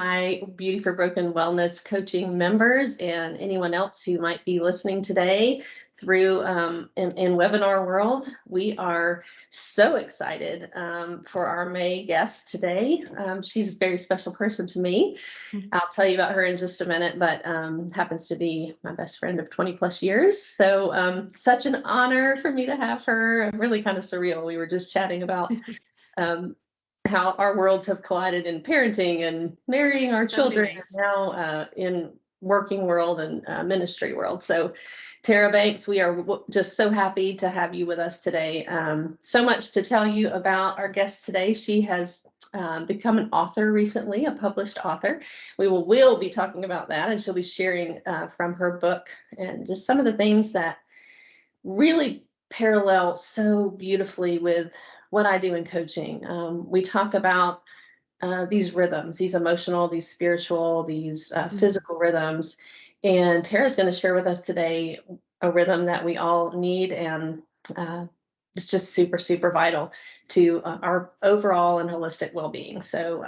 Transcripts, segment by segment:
My Beauty for Broken Wellness coaching members and anyone else who might be listening today through in webinar world. We are so excited for our May guest today. She's a very special person to me. Mhm. I'll tell you about her in just a minute, but happens to be my best friend of 20 plus years. So such an honor for me to have her. Really kind of surreal. We were just chatting about um, how our worlds have collided in parenting and marrying our So children, and nice. now in working world and ministry world. So, Tara Banks, we are just so happy to have you with us today. So much to tell you about our guest today. She has become an author recently, a published author. We will be talking about that, and she'll be sharing from her book and just some of the things that really parallel so beautifully with what I do in coaching. We talk about these rhythms, these emotional, these spiritual, these Mhm. physical rhythms. And Tara's going to share with us today a rhythm that we all need, and uh, it's just super, super vital to our overall and holistic well-being. So,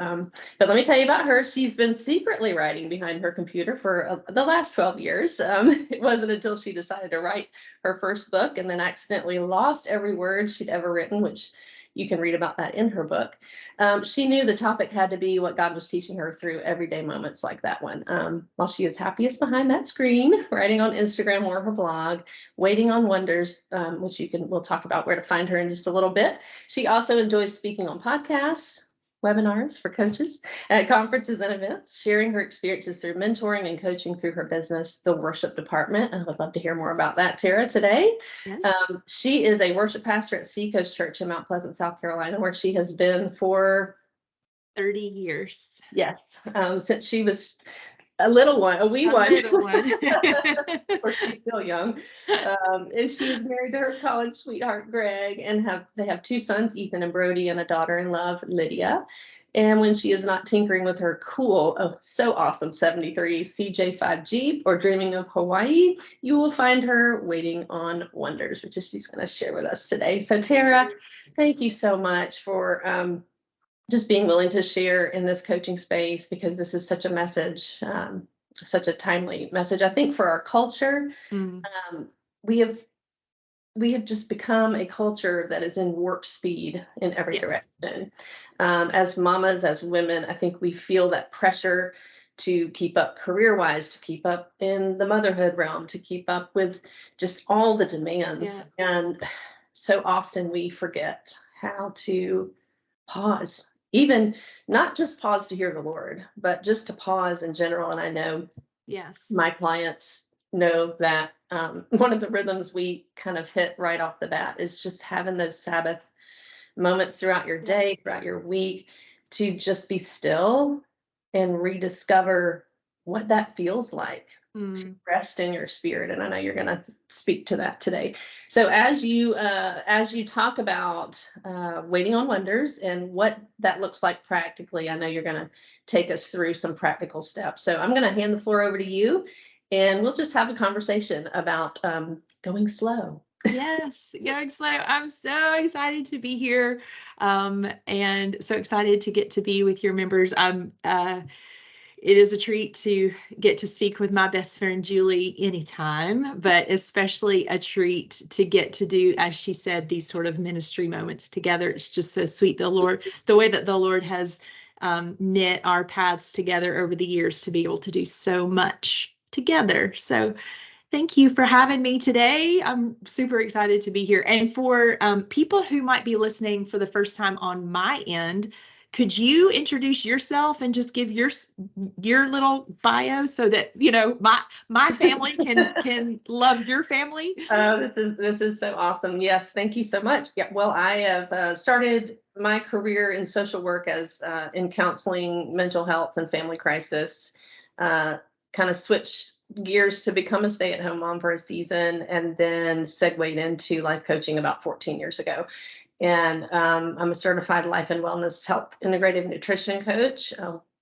but let me tell you about her. She's been secretly writing behind her computer for the last 12 years. It wasn't until she decided to write her first book and then accidentally lost every word she'd ever written, which you can read about that in her book. She knew the topic had to be what God was teaching her through everyday moments like that one. While she is happiest behind that screen, writing on Instagram or her blog, waiting on wonders, which we'll talk about where to find her in just a little bit. She also enjoys speaking on podcasts, webinars for coaches at conferences and events, sharing her experiences through mentoring and coaching through her business, the worship department. I would love to hear more about that, Tara, today. Yes. She is a worship pastor at Seacoast Church in Mount Pleasant, South Carolina, where she has been for, 30 years. yes, since she was a little one, a wee A one. little one. Of course, she's still young. And she is married to her college sweetheart, Greg, and they have two sons, Ethan and Brody, and a daughter in love, Lydia. And when she is not tinkering with her cool, oh, so awesome 73 CJ5 Jeep or dreaming of Hawaii, you will find her waiting on wonders, which is she's going to share with us today. So, Tara, thank you so much for just being willing to share in this coaching space, because this is such a message, such a timely message. I think for our culture, Mm, um, we have we have just become a culture that is in warp speed in every yes. direction. As mamas, as women, I think we feel that pressure to keep up career wise, to keep up in the motherhood realm, to keep up with just all the demands. Yeah. And so often we forget how to pause, even not just pause to hear the Lord, but just to pause in general. And I know Yes. my clients know that one of the rhythms we kind of hit right off the bat is just having those Sabbath moments throughout your Yeah. day, throughout your week, to just be still and rediscover what that feels like to Mm, rest in your spirit. And I know you're going to speak to that today. So as you talk about waiting on wonders and what that looks like practically, I know you're going to take us through some practical steps. So I'm going to hand the floor over to you, and we'll just have a conversation about going slow. yes. Going slow. I'm so excited to be here. And so excited to get to be with your members. It is a treat to get to speak with my best friend Julie anytime, but especially a treat to get to do, as she said, these sort of ministry moments together. It's just so sweet. The way that the Lord has knit our paths together over the years to be able to do so much together. So thank you for having me today. I'm super excited to be here. And for people who might be listening for the first time on my end, could you introduce yourself and just give your little bio so that my family can love your family? This is so awesome. Yes, thank you so much. Yeah, well, I have started my career in social work as in counseling, mental health, and family crisis. Uh, Kind of switched gears to become a stay-at-home mom for a season, and then segued into life coaching about 14 years ago. And I'm a certified life and wellness health integrative nutrition coach,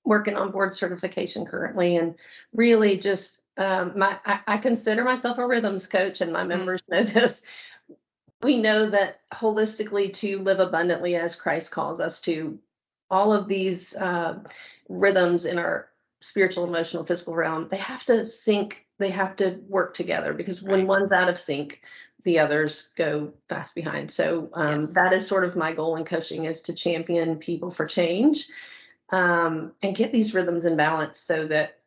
working on board certification currently, and really just I consider myself a rhythms coach, and my Mm, members know this. We know that holistically, to live abundantly as Christ calls us to, all of these rhythms in our spiritual, emotional, physical realm, they have to sync, they have to work together, because when Right. one's out of sync, the others go fast behind. So Yes. that is sort of my goal in coaching, is to champion people for change, and get these rhythms in balance so that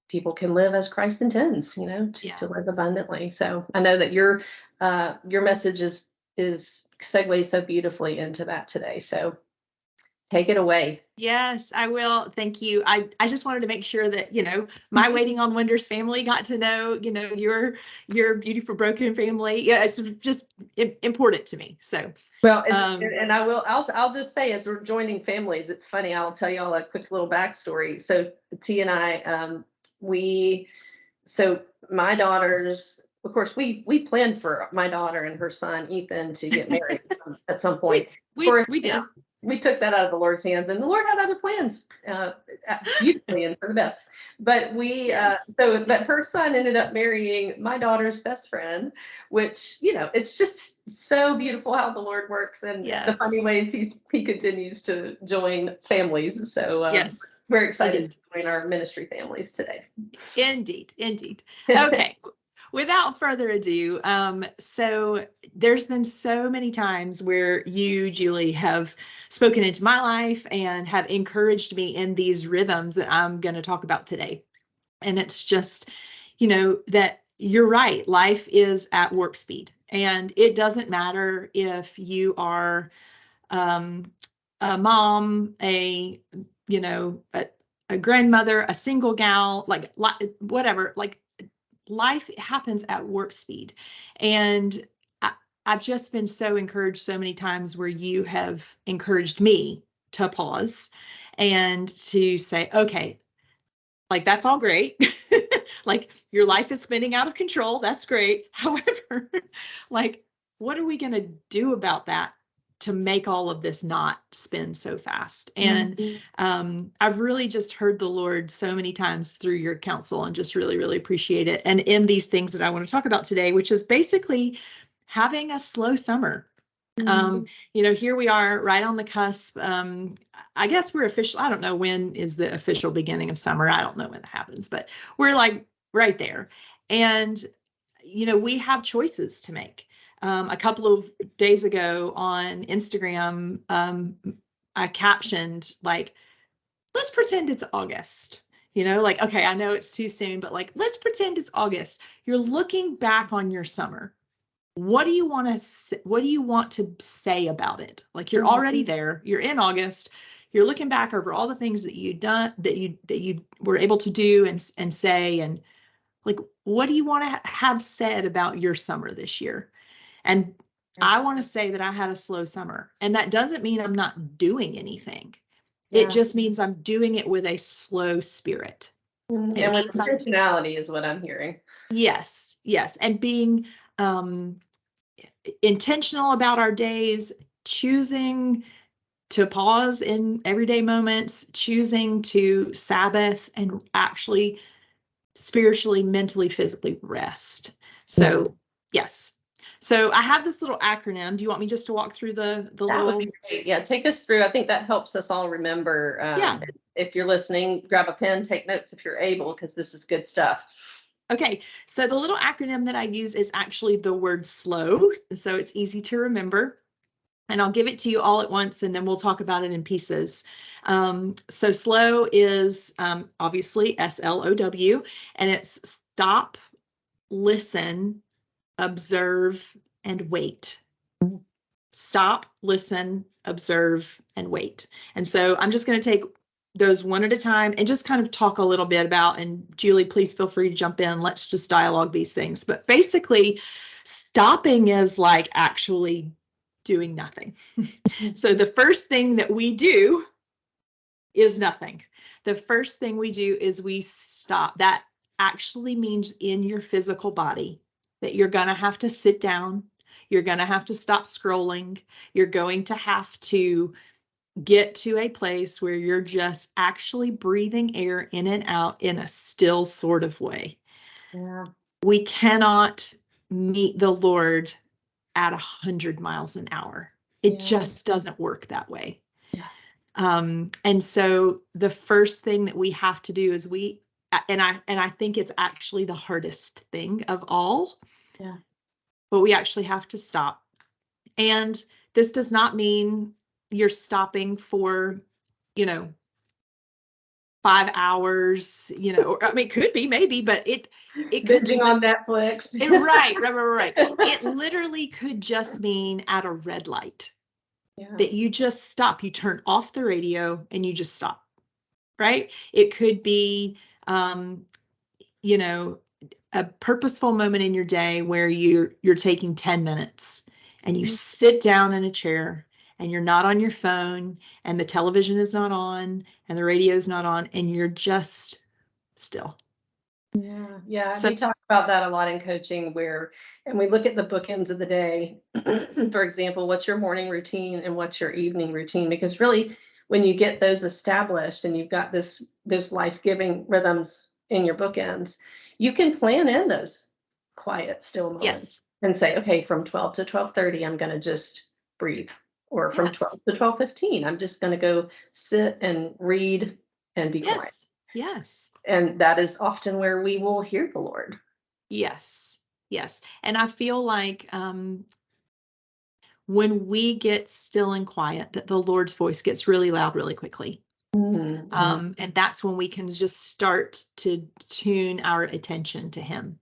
people can live as Christ intends, Yeah. to live abundantly. So I know that your message is segues so beautifully into that today. So take it away. Yes, I will. Thank you. I just wanted to make sure that, my Waiting on Wonders family got to know, your Beautiful Broken family. Yeah, it's just important to me. So, Well, um, and I'll just say, as we're joining families, it's funny. I'll tell you all a quick little backstory. So T and I, we, so my daughters, of course, we planned for my daughter and her son Ethan to get married at some point. we Of course, we did. we took that out of the Lord's hands, and the Lord had other plans, beautifully and for the best. But Yes. but her son ended up marrying my daughter's best friend, which, it's just so beautiful how the Lord works, and the funny Yes. ways he continues to join families. So Yes. we're excited to Indeed. join our ministry families today. Indeed. Indeed. Okay. Without further ado, so there's been so many times where you, Julie, have spoken into my life and have encouraged me in these rhythms that I'm going to talk about today. And it's just, that you're right. Life is at warp speed, and it doesn't matter if you are a mom, a grandmother, a single gal, like whatever, like life happens at warp speed. And I've just been so encouraged so many times where you have encouraged me to pause and to say, okay, like that's all great. Like your life is spinning out of control. That's great. However, like, what are we going to do about that to make all of this not spin so fast? And I've really just heard the Lord so many times through your counsel, and just really, really appreciate it. And in these things that I want to talk about today, which is basically having a slow summer. Here we are right on the cusp. I guess we're official. I don't know when is the official beginning of summer. I don't know when that happens, but we're like right there. And, we have choices to make. A couple of days ago on Instagram, I captioned like, let's pretend it's August. Like, okay, I know it's too soon, but like, let's pretend it's August. You're looking back on your summer. What do you want to say about it? Like, you're already there. You're in August. You're looking back over all the things that you've done, that you were able to do and say, and like, what do you want to have said about your summer this year? And I want to say that I had a slow summer, and that doesn't mean I'm not doing anything. It Yeah. just means I'm doing it with a slow spirit. And It with means I'm intentionality is what I'm hearing. yes, and being um intentional about our days, choosing to pause in everyday moments, choosing to Sabbath and actually spiritually, mentally, physically rest. So, yes. So I have this little acronym. Do you want me just to walk through the That would little? be great. Yeah, take us through. I think that helps us all remember. Yeah. If you're listening, grab a pen, take notes if you're able, because this is good stuff. Okay, so the little acronym that I use is actually the word slow, so it's easy to remember. And I'll give it to you all at once, and then we'll talk about it in pieces. So slow is obviously SLOW, and it's stop, listen, observe, and wait. Stop, listen, observe, and wait. And so I'm just going to take those one at a time and just kind of talk a little bit about, and Julie, please feel free to jump in. Let's just dialogue these things. But basically, stopping is like actually doing nothing. So the first thing that we do is nothing. The first thing we do is we stop. That actually means in your physical body that you're going to have to sit down. You're going to have to stop scrolling. You're going to have to get to a place where you're just actually breathing air in and out in a still sort of way. Yeah. We cannot meet the Lord at 100 miles an hour. It just doesn't work that way. Yeah. And so the first thing that we have to do is and I think it's actually the hardest thing of all. Yeah. But we actually have to stop. And this does not mean you're stopping for, 5 hours, I mean, it could be, maybe, but it could Binging on Netflix. right. It literally could just mean at a red light that you just stop. You turn off the radio and you just stop, right? It could be, a purposeful moment in your day where you're taking 10 minutes and you sit down in a chair and you're not on your phone and the television is not on and the radio is not on and you're just still. Yeah. So We talk about that a lot in coaching and we look at the bookends of the day. For example, what's your morning routine and what's your evening routine? Because really, when you get those established and you've got those life-giving rhythms in your bookends, you can plan in those quiet, still moments yes, and say, okay, from 12 to 12:30, I'm going to just breathe. Or from 12 yes, to 12:15, I'm just going to go sit and read and be quiet. yes. And that is often where we will hear the Lord. Yes. And I feel like when we get still and quiet, that the Lord's voice gets really loud really quickly. Mm-hmm. And that's when we can just start to tune our attention to him.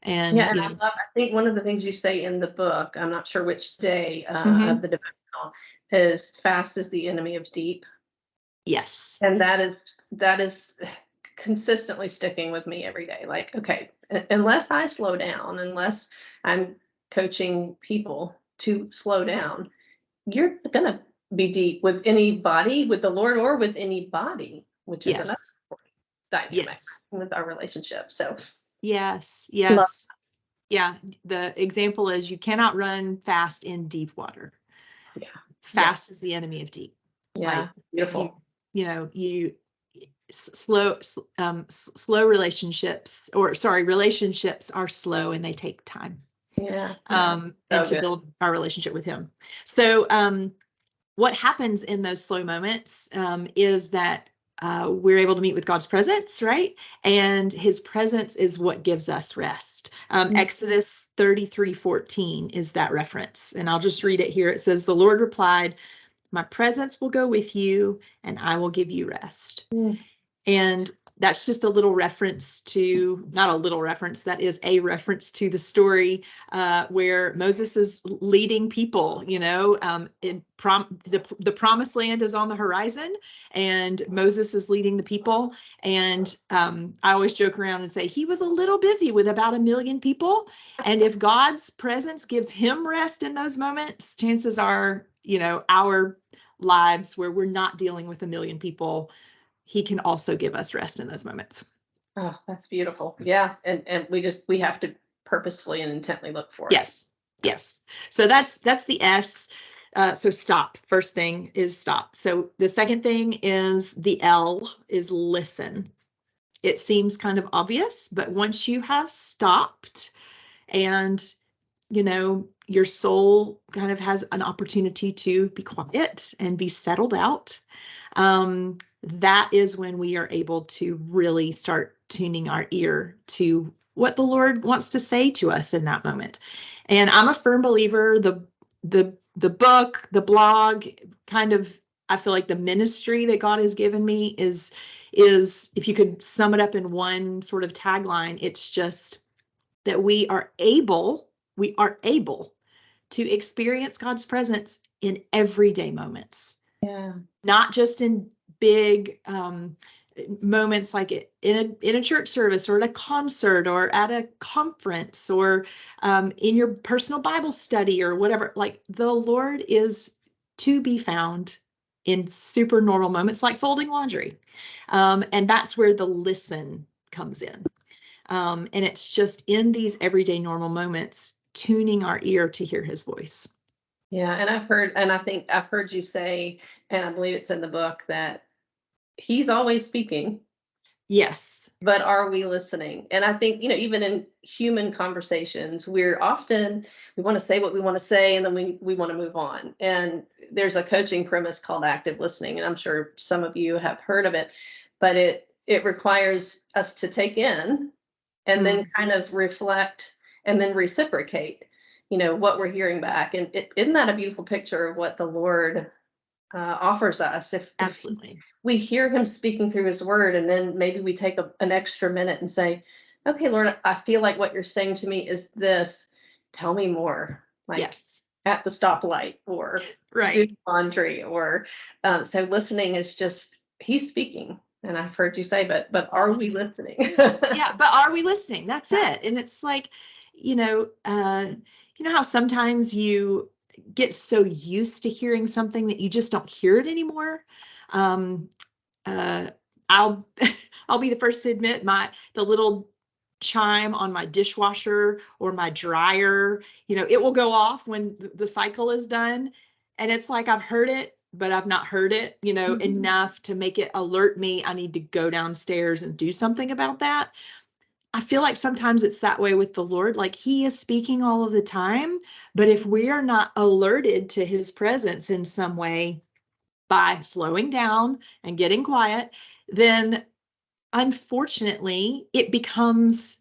And Yeah, and I think one of the things you say in the book, I'm not sure which day of the devotional, is fast is the enemy of deep. yes, And that is consistently sticking with me every day. Like, okay, unless I slow down, unless I'm coaching people to slow down, you're gonna be deep with anybody, with the Lord or with anybody, which is another yes, dynamic yes, with our relationship. So yes, love, yes. Yeah. The example is you cannot run fast in deep water. yeah, yeah, Fast is the enemy of deep. yeah, Like you, beautiful. you slow relationships, or sorry, relationships are slow and they take time. Yeah, And so to good. build our relationship with him. So what happens in those slow moments is that we're able to meet with God's presence, right? And his presence is what gives us rest. Exodus 33:14 is that reference. And I'll just read it here. It says, the Lord replied, my presence will go with you and I will give you rest. Mm. And that's just a little reference to, not a little reference, that is a reference to the story where Moses is leading people, the promised land is on the horizon and Moses is leading the people. And I always joke around and say he was a little busy with about 1 million people. And if God's presence gives him rest in those moments, chances are, our lives where we're not dealing with 1 million people, he can also give us rest in those moments. Oh, that's beautiful. Yeah, and we have to purposefully and intently look for it. Yes. So that's the S. So stop. First thing is stop. So the second thing is the L is listen. It seems kind of obvious, but once you have stopped and your soul kind of has an opportunity to be quiet and be settled out, that is when we are able to really start tuning our ear to what the Lord wants to say to us in that moment. And I'm a firm believer, the book, the blog, kind of, I feel like the ministry that God has given me is if you could sum it up in one sort of tagline, it's just that we are able to experience God's presence in everyday moments. Yeah. Not just in big moments like in a church service or at a concert or at a conference or in your personal Bible study or whatever. Like the Lord is to be found in super normal moments like folding laundry. And that's where the listen comes in. And it's just in these everyday normal moments, tuning our ear to hear his voice. Yeah, and I think I've heard you say, and I believe it's in the book, that he's always speaking, Yes. but are we listening? And I think, even in human conversations, we want to say what we want to say, and then we want to move on. And there's a coaching premise called active listening, and I'm sure some of you have heard of it, but it requires us to take in and then kind of reflect and then reciprocate, what we're hearing back. And isn't that a beautiful picture of what the Lord offers us? If Absolutely. we hear him speaking through his word, and then maybe we take an extra minute and say, okay, Lord, I feel like what you're saying to me is this. Tell me more. Like Yes. at the stoplight, or do Right. laundry, or so listening is just, he's speaking. And I've heard you say, but are we listening? Yeah, but are we listening? That's it. And it's like, how sometimes you get so used to hearing something that you just don't hear it anymore. Um, uh, I'll I'll be the first to admit the little chime on my dishwasher or my dryer, it will go off when the cycle is done. And it's like I've heard it, but I've not heard it, enough to make it alert me. I need to go downstairs and do something about that. I feel like sometimes it's that way with the Lord. Like he is speaking all of the time, but if we are not alerted to his presence in some way by slowing down and getting quiet, then unfortunately it becomes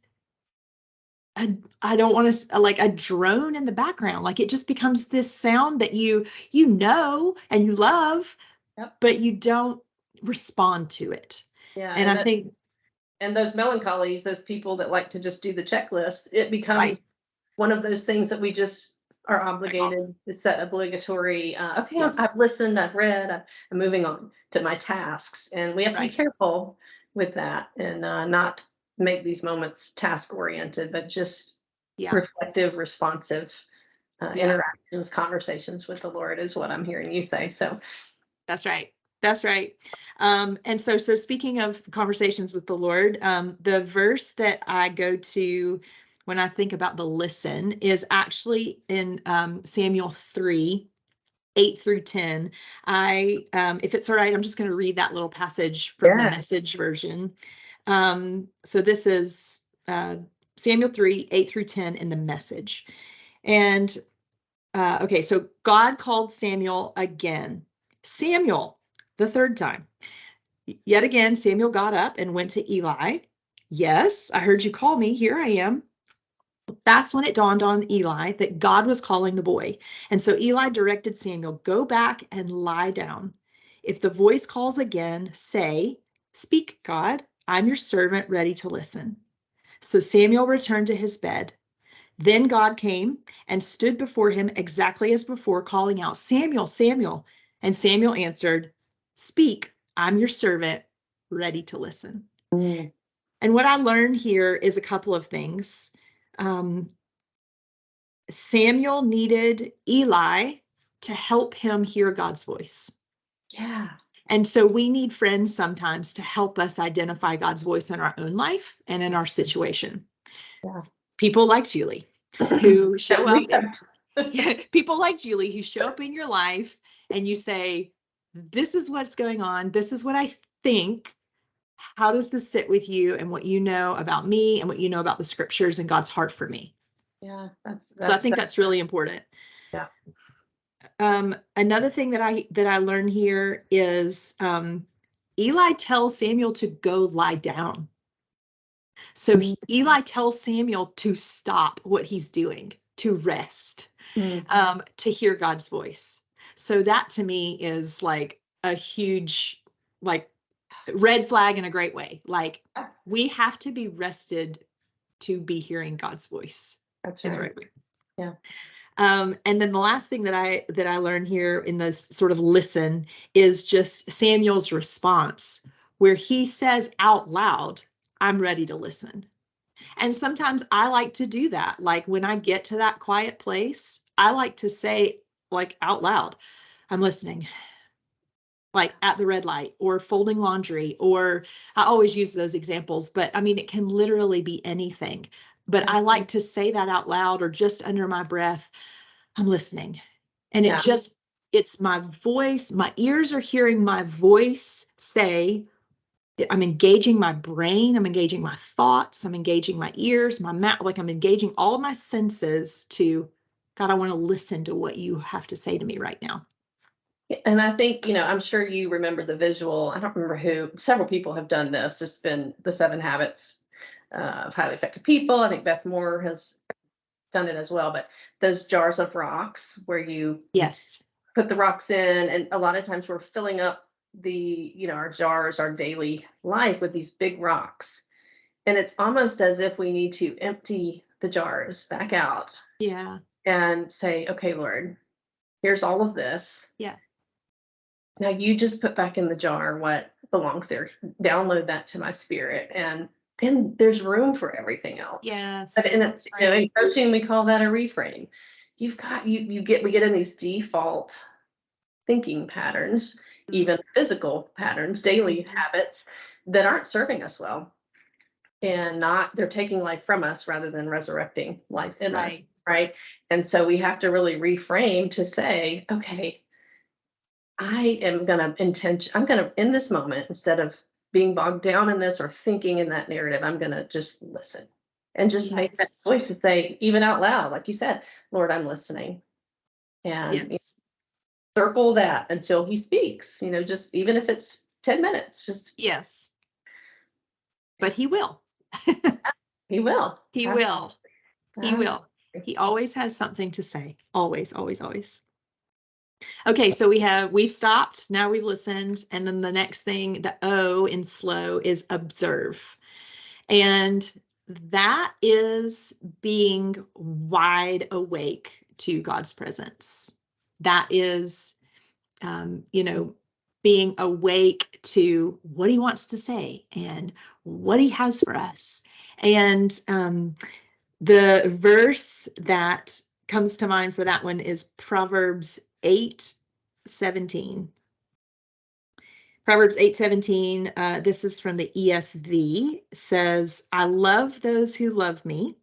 I don't want to like a drone in the background. Like it just becomes this sound that and you love, Yep. but you don't respond to it. Yeah. And I think And those melancholies, those people that like to just do the checklist, it becomes right. one of those things that we just are Check off. obligated. It's that obligatory, okay, I've Yes. listened, I've read, I'm moving on to my tasks. And we have to be Right. careful with that, and not make these moments task oriented, but just Yeah. reflective, responsive Yeah. interactions, conversations with the Lord is what I'm hearing you say. So, That's right. That's right. And so speaking of conversations with the Lord, the verse that I go to when I think about the listen is actually in Samuel 3, 8 through 10. If it's all right, I'm just going to read that little passage from the yeah. Message version. So this is Samuel 3, 8 through 10 in the Message. And okay, so God called Samuel again. Samuel, the third time. Yet again, Samuel got up and went to Eli. Yes, I heard you call me. Here I am. That's when it dawned on Eli that God was calling the boy. And so Eli directed Samuel, go back and lie down. If the voice calls again, say, speak, God, I'm your servant ready to listen. So Samuel returned to his bed. Then God came and stood before him exactly as before, calling out, Samuel, Samuel. And Samuel answered, speak, I'm your servant, ready to listen. Mm. And what I learned here is a couple of things. Samuel needed Eli to help him hear God's voice. Yeah. And so we need friends sometimes to help us identify God's voice in our own life and in our situation. Yeah. People like Julie who show up people like Julie who show up in your life and you say, this is what's going on. This is what I think. How does this sit with you and what you know about me and what you know about the scriptures and God's heart for me? Yeah, So I that's think that's really important. yeah. Another thing that I learned here is Eli tells Samuel to go lie down. So Eli tells Samuel to stop what he's doing, to rest, to hear God's voice. So that to me is like a huge, like red flag in a great way. Like we have to be rested to be hearing God's voice That's in the right. right way. Yeah. And then the last thing that I learned here in this sort of listen is just Samuel's response, where he says out loud, I'm ready to listen. And sometimes I like to do that. Like when I get to that quiet place, I like to say like out loud, I'm listening. Like at the red light or folding laundry, or I always use those examples, but I mean, it can literally be anything. But I like to say that out loud or just under my breath, I'm listening. And Yeah. it's my voice, my ears are hearing my voice say, I'm engaging my brain, I'm engaging my thoughts, I'm engaging my ears, my mouth, like I'm engaging all of my senses to, God, I want to listen to what you have to say to me right now. And I think, I'm sure you remember the visual. I don't remember who, several people have done this. It's been the 7 Habits of Highly Effective People. I think Beth Moore has done it as well, but those jars of rocks where you Yes. put the rocks in, and a lot of times we're filling up our jars, our daily life with these big rocks. And it's almost as if we need to empty the jars back out Yeah. and say, okay, Lord, here's all of this. Yeah. Now you just put back in the jar what belongs there. Download that to my spirit, and then there's room for everything else. Yes. And That's in right. coaching, we call that a reframe. We get in these default thinking patterns, even physical patterns, daily habits that aren't serving us well, and they're taking life from us rather than resurrecting life in us, Right. right? And so we have to really reframe to say, okay, I'm gonna in this moment, instead of being bogged down in this or thinking in that narrative, I'm gonna just listen and just make that Yes. choice to say, even out loud, like you said, Lord, I'm listening. And Yes. circle that until he speaks, just even if it's 10 minutes, just Yes. But he will. he will. He will. He Absolutely. will. He always has something to say. Always, always, always. Okay, so we've stopped, now we've listened, and then the next thing, the O in slow, is observe. And that is being wide awake to God's presence. That is, being awake to what he wants to say and what he has for us. And the verse that comes to mind for that one is Proverbs 8:17. Proverbs 8:17, this is from the ESV, says, I love those who love me,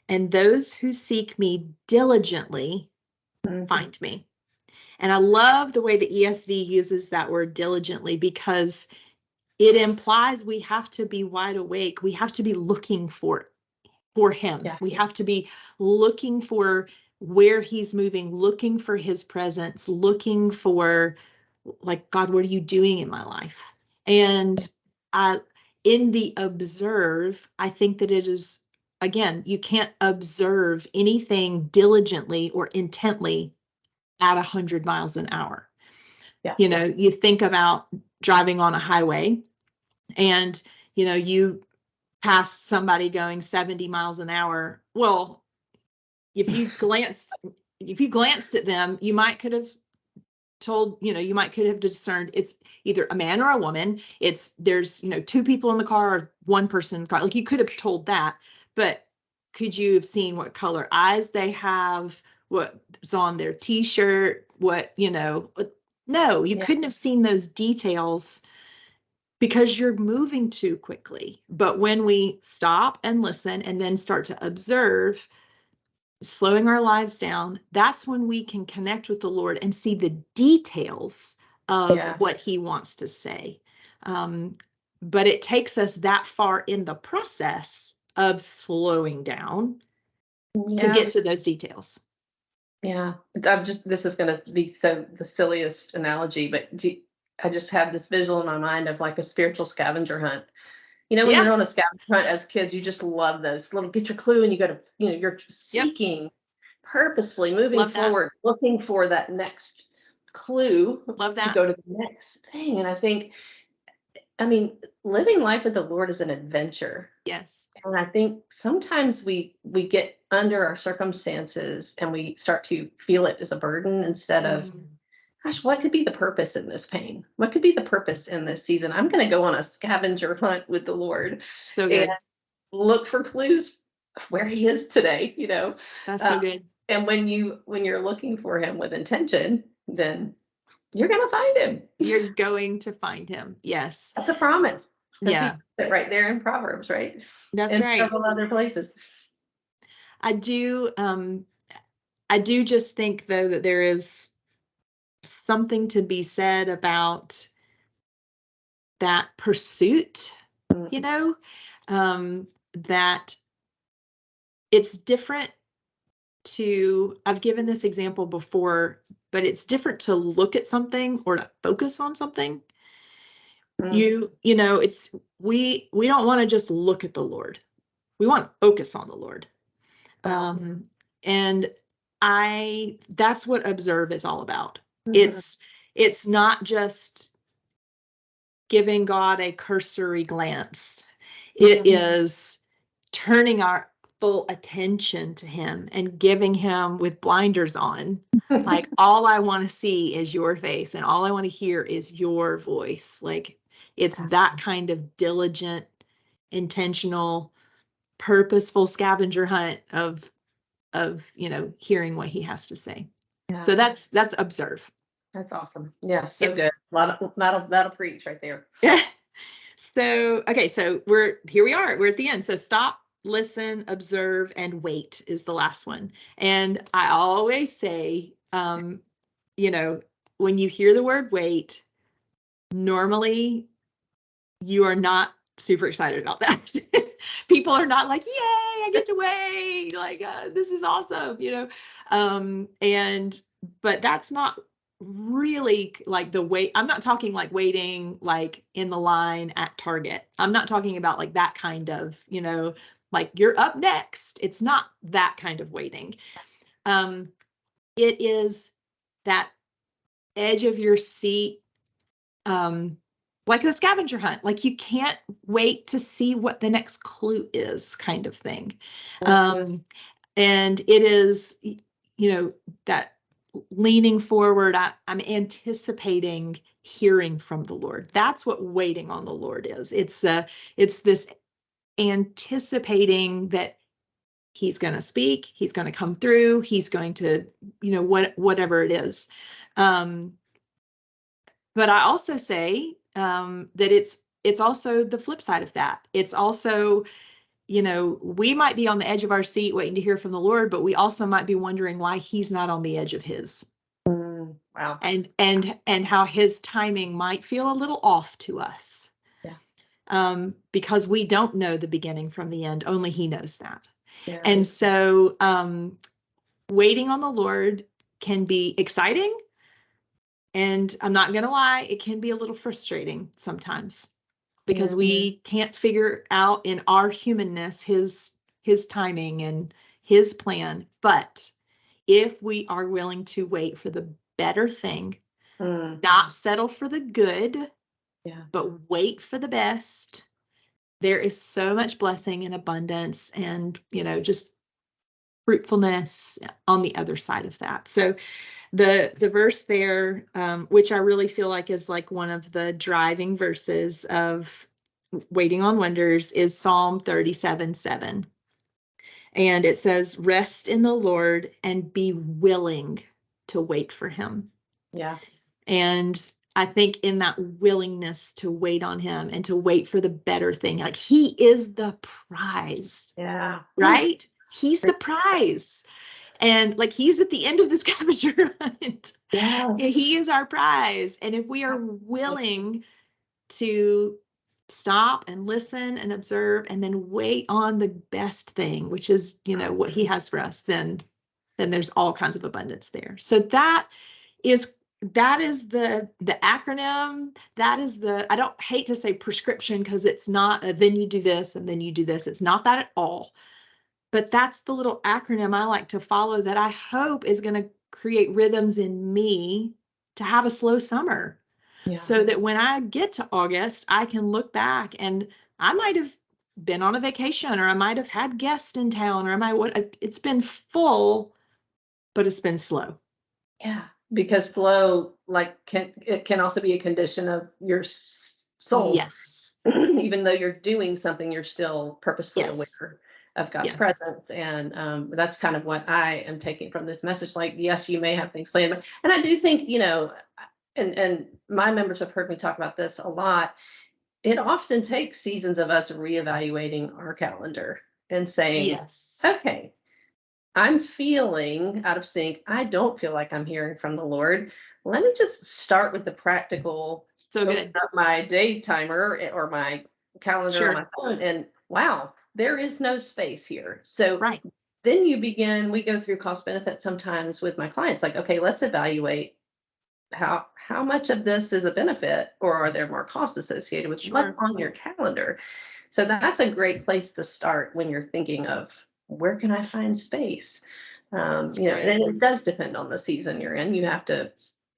and those who seek me diligently Mhm. find me. And I love the way the ESV uses that word diligently, because it implies we have to be wide awake. We have to be looking for him. Yeah. We have to be looking for where he's moving, looking for his presence, looking for, like, God, what are you doing in my life? And in the observe, I think that it is, again, you can't observe anything diligently or intently at 100 miles an hour. Yeah. You think about driving on a highway, and you pass somebody going 70 miles an hour. Well, if you glanced at them, you might could have discerned it's either a man or a woman. There's 2 people in the car or 1 person in the car. Like, you could have told that, but could you have seen what color eyes they have, what's on their t-shirt, no, you Yeah. couldn't have seen those details because you're moving too quickly. But when we stop and listen and then start to observe, slowing our lives down, that's when we can connect with the Lord and see the details of Yeah. what he wants to say. But it takes us that far in the process of slowing down to Yeah. get to those details. Yeah. This is going to be so the silliest analogy, but I just have this visual in my mind of like a spiritual scavenger hunt. When Yeah. you're on a scavenger hunt as kids, you just love those little, get your clue, and you go to, you're Yep. seeking, purposefully moving Love that. forward, looking for that next clue Love to that. go to the next thing. And I think, living life with the Lord is an adventure. Yes. And I think sometimes we get under our circumstances and we start to feel it as a burden instead of, gosh, what could be the purpose in this pain? What could be the purpose in this season? I'm going to go on a scavenger hunt with the Lord So and good. look for clues where he is today, That's Uh, so good. and when you're looking for him with intention, then you're going to find him. You're going to find him. Yes. That's a promise, because he Yeah, said it right there in Proverbs, right? that's And right. several other places. I do I do just think, though, that there is something to be said about that pursuit, you know, that it's different I've given this example before, but it's different to look at something or to focus on something. You know, we don't want to just look at the Lord. We want to focus on the Lord. And that's what observe is all about. It's not just giving God a cursory glance. It is turning our full attention to him and giving him with blinders on. Like, all I want to see is your face and all I want to hear is your voice. Like, it's that kind of diligent, intentional, purposeful scavenger hunt of you know, hearing what he has to say. So that's observe. That's awesome. Yeah, so good. A lot of that'll preach right there. So okay, so we're at the end. So stop, listen, observe, and wait is the last one. And I always say, you know, when you hear the word wait, normally you are not super excited about that. People are not like, yay, I get to wait, like this is awesome, you know. But that's not really like the wait. I'm not talking like waiting like in the line at Target. I'm not talking about like that kind of, you know, like you're up next. It's not that kind of waiting. It is that edge of your seat, like the scavenger hunt. Like, you can't wait to see what the next clue is, kind of thing. And it is, you know, that leaning forward, I'm anticipating hearing from the Lord. That's what waiting on the Lord is. It's this anticipating that he's going to speak, he's going to come through, he's going to, you know, whatever it is. But I also say that it's also the flip side of that. It's also, you know, we might be on the edge of our seat waiting to hear from the Lord, but we also might be wondering why he's not on the edge of his. Wow. And how his timing might feel a little off to us. Yeah. Because we don't know the beginning from the end. Only he knows that. Yeah. And so waiting on the Lord can be exciting. And I'm not going to lie, it can be a little frustrating sometimes because we can't figure out in our humanness his timing and his plan. But if we are willing to wait for the better thing, not settle for the good, but wait for the best, there is so much blessing and abundance and, you know, just fruitfulness on the other side of that. So the verse there, which I really feel like is like one of the driving verses of waiting on wonders, is Psalm 37:7. And it says, rest in the Lord and be willing to wait for him. Yeah. And I think in that willingness to wait on him and to wait for the better thing, like he is the prize. Yeah. Right? He's the prize. And like he's at the end of the scavenger hunt. Yes. He is our prize. And if we are willing to stop and listen and observe and then wait on the best thing, which is, you know, what he has for us, then there's all kinds of abundance there. So that is the acronym. That is I don't hate to say prescription because it's not then you do this and then you do this. It's not that at all. But that's the little acronym I like to follow that I hope is going to create rhythms in me to have a slow summer. Yeah. So that when I get to August, I can look back and I might have been on a vacation or I might have had guests in town or it's been full, but it's been slow. Yeah. Because slow, like it can also be a condition of your soul. Yes. Even though you're doing something, you're still purposefully aware of God's presence. And that's kind of what I am taking from this message. Like, yes, you may have things planned, and I do think, you know, and my members have heard me talk about this a lot. It often takes seasons of us reevaluating our calendar and saying, yes, okay, I'm feeling out of sync. I don't feel like I'm hearing from the Lord. Let me just start with the practical So open good. up my day timer or my calendar on Sure. my phone, and wow, there is no space here. So Right. then we go through cost benefit sometimes with my clients, like, okay, let's evaluate how much of this is a benefit, or are there more costs associated with what's Sure. on your calendar? So that's a great place to start when you're thinking of where can I find space? That's You know, great. and it does depend on the season you're in. You have to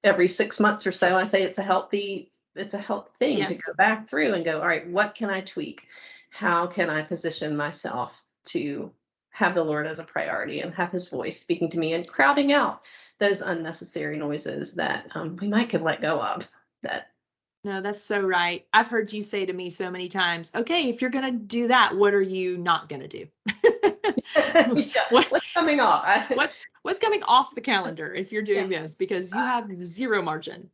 every 6 months or so. I say it's a healthy thing to Yes. go back through and go, all right, what can I tweak? How can I position myself to have the Lord as a priority and have His voice speaking to me and crowding out those unnecessary noises that we might could let go of. That No, that's so right. I've heard you say to me so many times, okay, if you're going to do that, what are you not going to do? yeah, What what's coming off? what's coming off the calendar if you're doing this, because you have zero margin.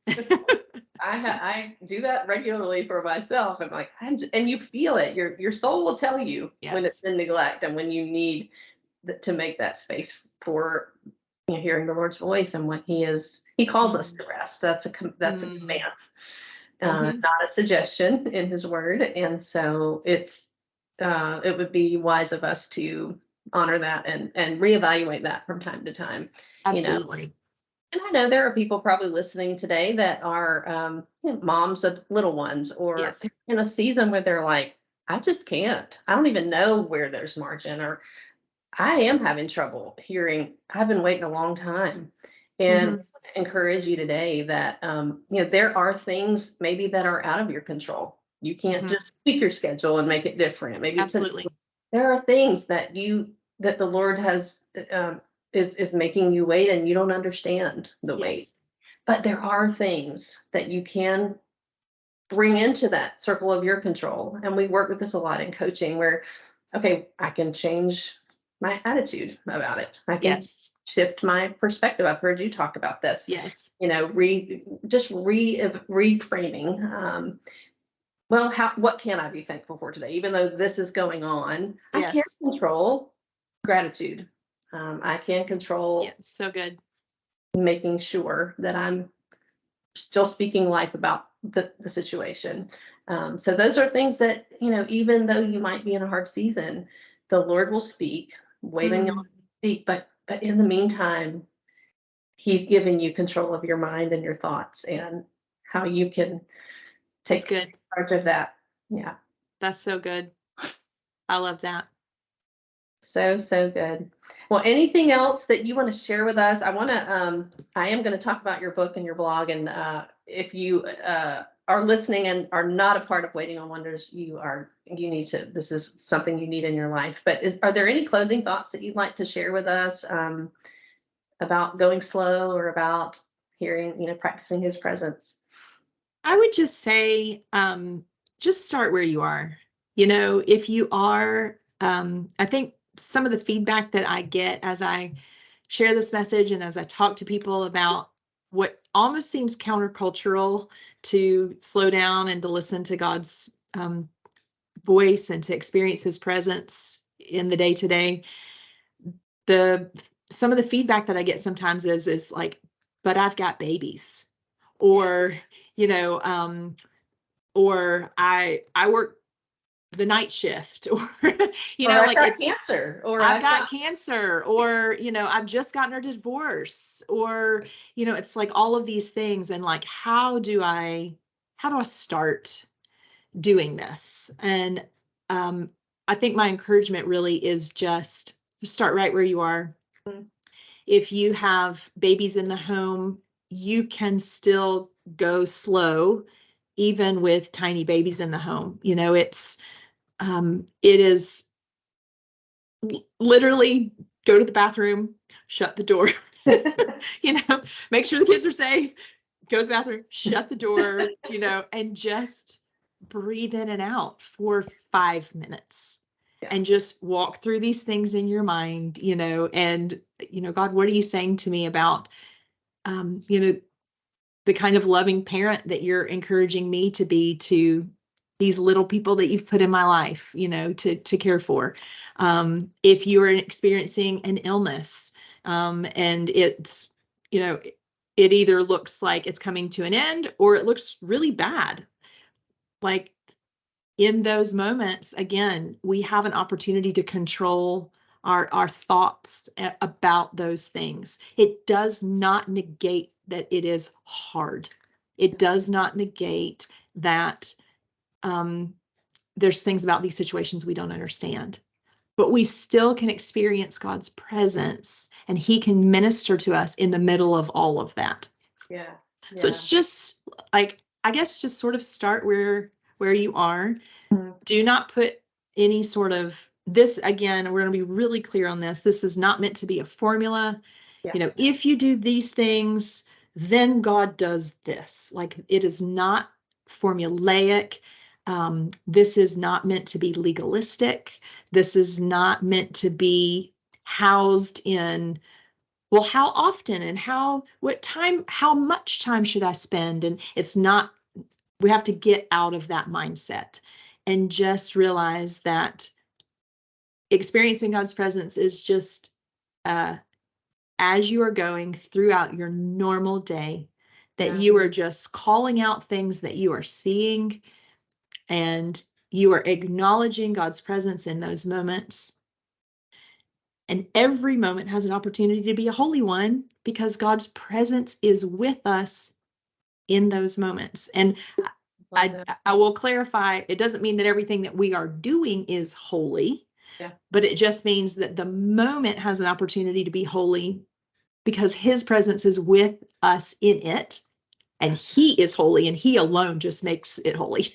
I do that regularly for myself. I'm like, and you feel it. Your soul will tell you when it's Yes. in neglect and when you need to make that space for hearing the Lord's voice and when He calls us Mm, to rest. That's a mm, command, mhm. not a suggestion in His Word. And so it would be wise of us to honor that and reevaluate that from time to time. You know, Absolutely. and I know there are people probably listening today that are moms of little ones, or Yes. in a season where they're like, I just can't. I don't even know where there's margin, or I am having trouble hearing. I've been waiting a long time. And Hmm. encourage you today that there are things maybe that are out of your control. You can't Hmm. just tweak your schedule and make it different. Maybe Absolutely. there are things that the Lord has is making you wait, and you don't understand the wait. Yes. But there are things that you can bring into that circle of your control. And we work with this a lot in coaching where, okay, I can change my attitude about it. I can Yes. shift my perspective. I've heard you talk about this, Yes. reframing. Well, what can I be thankful for today? Even though this is going on, I can't Yes. control gratitude. I can control Yes. So good. making sure that I'm still speaking life about the situation. So those are things that, even though you might be in a hard season, the Lord will speak, waiting on Mm, you to speak. But in the meantime, He's given you control of your mind and your thoughts and how you can that's take good. charge of that. Yeah. That's so good. I love that. So, so good. Well, anything else that you want to share with us? I am going to talk about your book and your blog. And if you are listening and are not a part of Waiting on Wonders, this is something you need in your life. But are there any closing thoughts that you'd like to share with us about going slow, or about practicing His presence? I would just say, just start where you are. If you are, I think some of the feedback that I get as I share this message and as I talk to people about what almost seems countercultural, to slow down and to listen to God's voice and to experience His presence in the day to day. The Some of the feedback that I get sometimes is like, but I've got babies, or you know, or I work the night shift, or Or I've like got it's cancer, or I've I've got got. cancer, or I've just gotten a divorce, or it's like all of these things, and like how do I start doing this? And um I think my encouragement really is just start right where you are. If you have babies in the home, you can still go slow even with tiny babies in the home. It is literally go to the bathroom, shut the door, you know, make sure the kids are safe, go to the bathroom, shut the door, and just breathe in and out for 5 minutes, Yeah. and just walk through these things in your mind, and, God, what are you saying to me about, um, you know, the kind of loving parent that you're encouraging me to be to these little people that you've put in my life, to care for. If you're experiencing an illness, and it's, you know, it either looks like it's coming to an end or it looks really bad. Like in those moments, again, we have an opportunity to control our thoughts about those things. It does not negate that it is hard. It does not negate that there's things about these situations we don't understand. But we still can experience God's presence, and he can minister to us in the middle of all of that. Yeah. So it's just like, I guess, just sort of start where you are. Mhm. Do not put any sort of, this, again, we're going to be really clear on this. This is not meant to be a formula. Yeah. If you do these things, then God does this. Like, it is not formulaic. This is not meant to be legalistic. This is not meant to be housed in, well, how often and what time, how much time should I spend? And it's not, we have to get out of that mindset and just realize that experiencing God's presence is just as you are going throughout your normal day, that you are just calling out things that you are seeing, and you are acknowledging God's presence in those moments. And every moment has an opportunity to be a holy one because God's presence is with us in those moments. And I will clarify, it doesn't mean that everything that we are doing is holy, but it just means that the moment has an opportunity to be holy because his presence is with us in it, and he is holy, and he alone just makes it holy.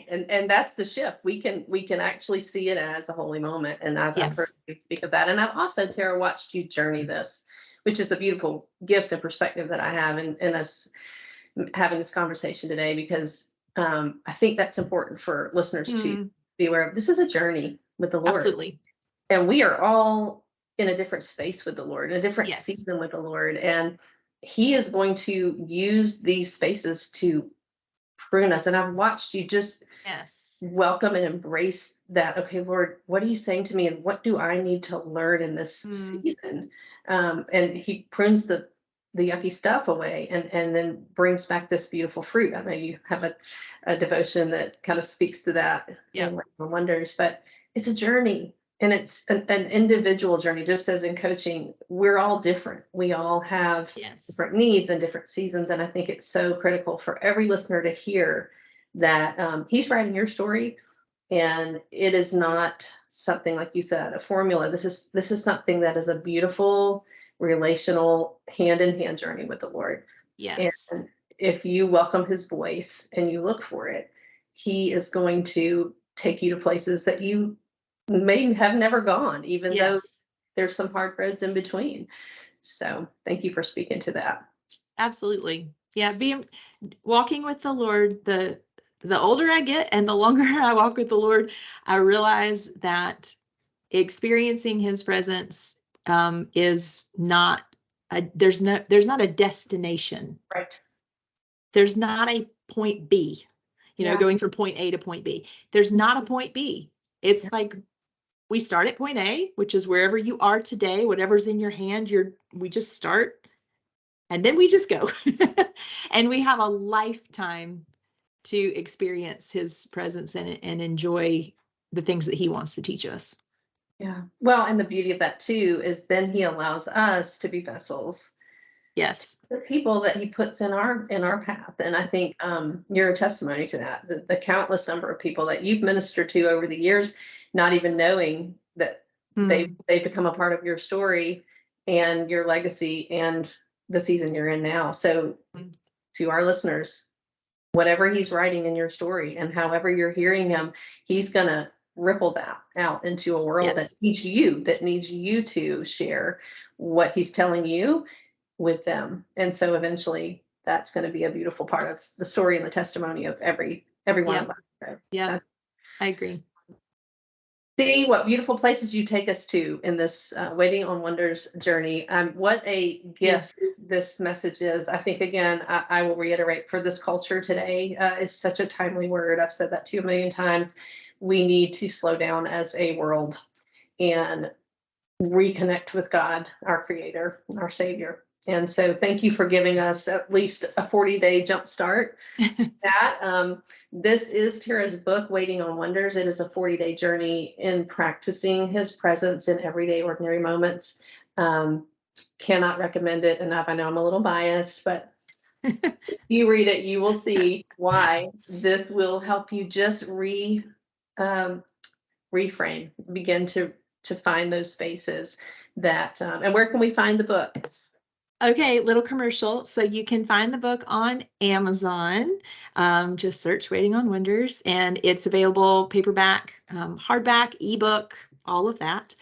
And that's the shift. We can actually see it as a holy moment. And I've heard you speak of that. And I've also, Tara, watched you journey this, which is a beautiful gift and perspective that I have in us having this conversation today, because I think that's important for listeners to be aware of. This is a journey with the Lord. Absolutely. And we are all in a different space with the Lord, in a different Yes. season with the Lord. And he is going to use these spaces to prune us. And I've watched you just welcome and embrace that. Okay, Lord, what are you saying to me? And what do I need to learn in this season? And he prunes the yucky stuff away and then brings back this beautiful fruit. I know you have a devotion that kind of speaks to that. Yeah. Wonders, but it's a journey. And it's an individual journey, just as in coaching, we're all different. We all have different needs and different seasons. And I think it's so critical for every listener to hear that he's writing your story. And it is not something, like you said, a formula. This is something that is a beautiful, relational, hand-in-hand journey with the Lord. Yes. And if you welcome his voice and you look for it, he is going to take you to places that you may have never gone, even though there's some hard roads in between. So thank you for speaking to that. Absolutely. Yeah. Walking with the Lord, the older I get and the longer I walk with the Lord, I realize that experiencing his presence is not there's not a destination. Right. There's not a point B, going from point A to point B. There's not a point B. It's like, we start at point A, which is wherever you are today, whatever's in your hand, we just start, and then we just go. And we have a lifetime to experience his presence and enjoy the things that he wants to teach us. Yeah. Well, and the beauty of that too is then he allows us to be vessels. Yes. The people that he puts in our path. And I think you're a testimony to that. The countless number of people that you've ministered to over the years, not even knowing that they become a part of your story and your legacy and the season you're in now. So to our listeners, whatever he's writing in your story and however you're hearing him, he's going to ripple that out into a world that needs you to share what he's telling you with them. And so eventually that's going to be a beautiful part of the story and the testimony of every one of us. So, yeah, I agree. See what beautiful places you take us to in this Waiting on Wonders journey. What a gift this message is. I think, again, I will reiterate, for this culture today is such a timely word. I've said that 2 million times. We need to slow down as a world and reconnect with God, our creator, our savior. And so thank you for giving us at least a 40-day jump start to that. This is Tara's book, Waiting on Wonders. It is a 40-day journey in practicing his presence in everyday ordinary moments. Cannot recommend it enough. I know I'm a little biased, but if you read it, you will see why this will help you just reframe, begin to find those spaces that, and where can we find the book? Okay, little commercial. So you can find the book on Amazon. Just search Waiting on Wonders, and it's available paperback, hardback, ebook, all of that.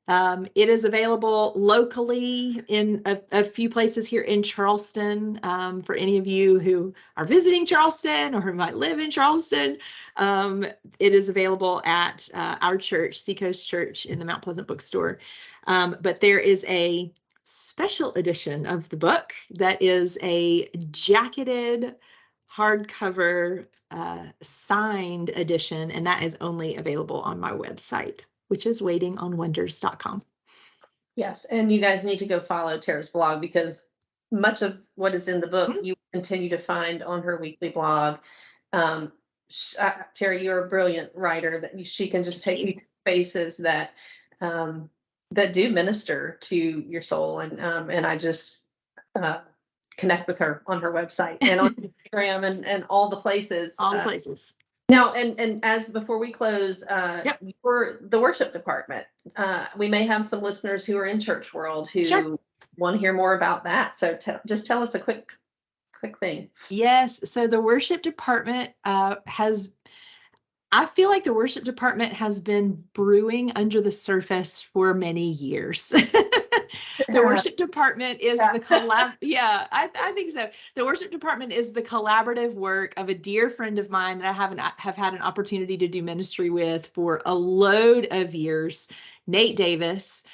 It is available locally in a few places here in Charleston. For any of you who are visiting Charleston or who might live in Charleston, it is available at our church, Seacoast Church, in the Mount Pleasant bookstore. But there is a special edition of the book that is a jacketed hardcover signed edition, and that is only available on my website, which is waitingonwonders.com. Yes, and you guys need to go follow Tara's blog, because much of what is in the book you continue to find on her weekly blog. Tara, you're a brilliant writer that she can just take you to spaces that that do minister to your soul, and I just connect with her on her website and on Instagram and all the places. All the places. Now, and as before we close, Yep. for the worship department, we may have some listeners who are in church world who Sure. want to hear more about that. So just tell us a quick thing. Yes. So the worship department I feel like the worship department has been brewing under the surface for many years. The worship department is the yeah, I think so. The worship department is the collaborative work of a dear friend of mine that I have had an opportunity to do ministry with for a load of years, Nate Davis.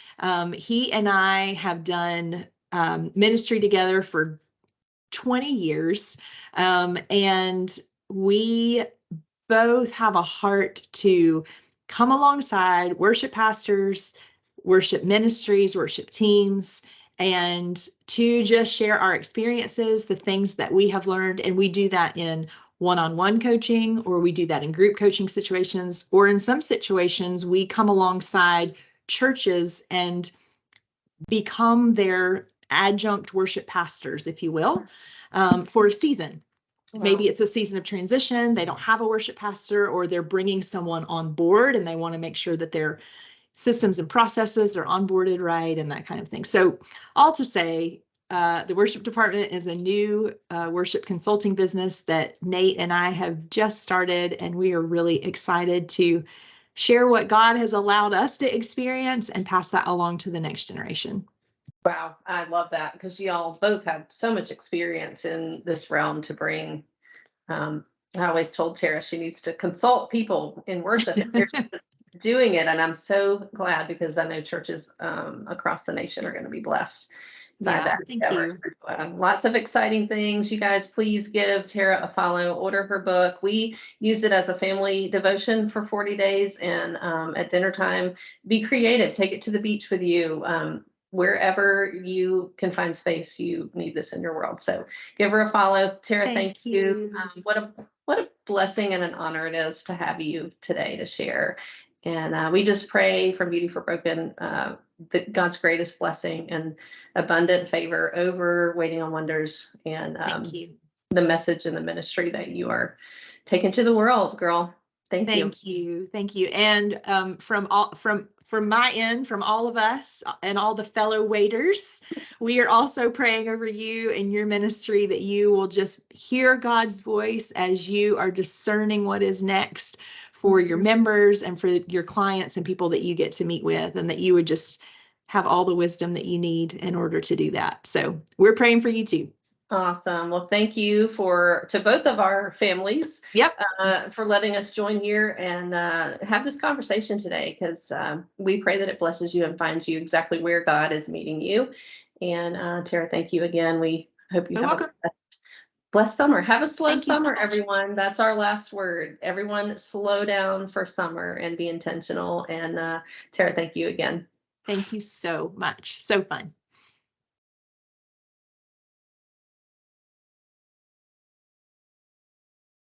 He and I have done ministry together for 20 years. And we both have a heart to come alongside worship pastors, worship ministries, worship teams, and to just share our experiences, the things that we have learned. And we do that in one-on-one coaching, or we do that in group coaching situations, or in some situations, we come alongside churches and become their adjunct worship pastors, if you will, for a season. Wow. Maybe it's a season of transition. They don't have a worship pastor, or they're bringing someone on board and they want to make sure that their systems and processes are onboarded right and that kind of thing. So all to say, the worship department is a new worship consulting business that Nate and I have just started, and we are really excited to share what God has allowed us to experience and pass that along to the next generation. Wow, I love that, because y'all both have so much experience in this realm to bring. I always told Tara she needs to consult people in worship if they're doing it, and I'm so glad, because I know churches across the nation are going to be blessed by that. Thank you. So, lots of exciting things. You guys, please give Tara a follow, order her book. We use it as a family devotion for 40 days, and at dinner time, be creative, take it to the beach with you. Wherever you can find space, you need this in your world. So give her a follow. Tara, thank you. What a blessing and an honor it is to have you today to share. And we just pray from Beauty for Broken, God's greatest blessing and abundant favor over Waiting on Wonders, and the message and the ministry that you are taking to the world, girl. Thank you. Thank you. And from my end, from all of us and all the fellow waiters, we are also praying over you and your ministry, that you will just hear God's voice as you are discerning what is next for your members and for your clients and people that you get to meet with, and that you would just have all the wisdom that you need in order to do that. So we're praying for you too. Awesome. Well, thank you to both of our families. Yep. For letting us join here and have this conversation today, because we pray that it blesses you and finds you exactly where God is meeting you. And Tara, thank you again. We hope you have a blessed summer. Have a slow summer, everyone. That's our last word. Everyone slow down for summer and be intentional. And Tara, thank you again. Thank you so much. So fun.